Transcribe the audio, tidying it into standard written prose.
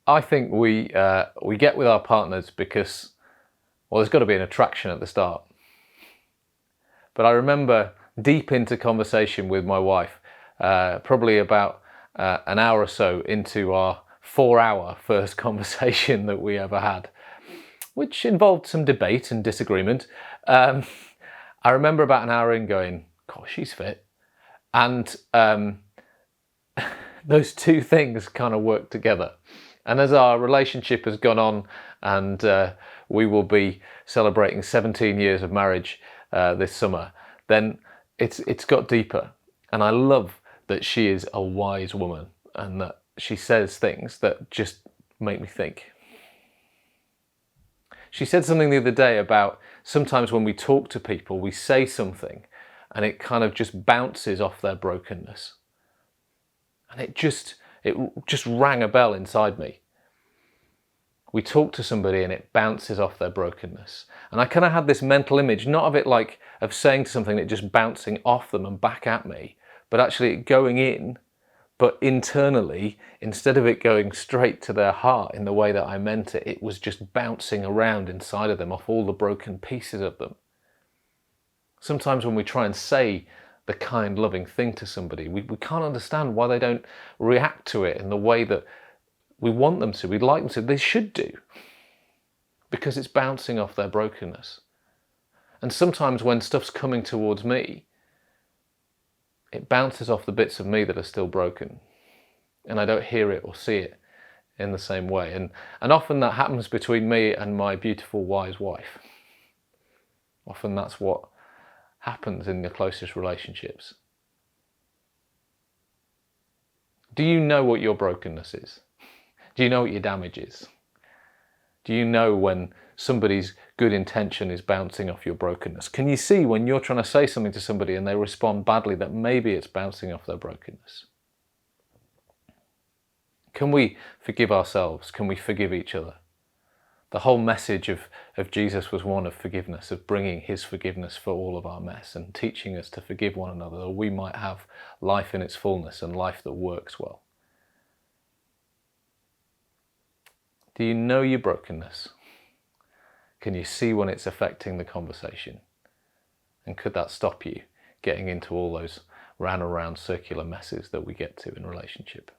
I think we get with our partners because, well, there's got to be an attraction at the start. But I remember deep into conversation with my wife, probably about an hour or so into our 4-hour first conversation that we ever had, which involved some debate and disagreement. I remember about an hour in going, "Gosh, she's fit," and those two things kind of work together. And as our relationship has gone on, and we will be celebrating 17 years of marriage this summer, then it's got deeper. And I love that she is a wise woman and that she says things that just make me think. She said something the other day about sometimes when we talk to people, we say something and it kind of just bounces off their brokenness. And it just rang a bell inside me. We talk to somebody and it bounces off their brokenness. And I kind of had this mental image, not of it like of saying something that just bouncing off them and back at me, but actually going in, but internally, instead of it going straight to their heart in the way that I meant it, it was just bouncing around inside of them off all the broken pieces of them. Sometimes when we try and say the kind, loving thing to somebody, we can't understand why they don't react to it in the way that we want them to, we'd like them to, they should do. Because it's bouncing off their brokenness. And sometimes when stuff's coming towards me, it bounces off the bits of me that are still broken. And I don't hear it or see it in the same way. And often that happens between me and my beautiful, wise wife. Often that's what happens in the closest relationships. Do you know what your brokenness is? Do you know what your damage is? Do you know when somebody's good intention is bouncing off your brokenness? Can you see when you're trying to say something to somebody and they respond badly that maybe it's bouncing off their brokenness? Can we forgive ourselves? Can we forgive each other? The whole message of Jesus was one of forgiveness, of bringing his forgiveness for all of our mess and teaching us to forgive one another that we might have life in its fullness and life that works well. Do you know your brokenness? Can you see when it's affecting the conversation? And could that stop you getting into all those round and round circular messes that we get to in relationship?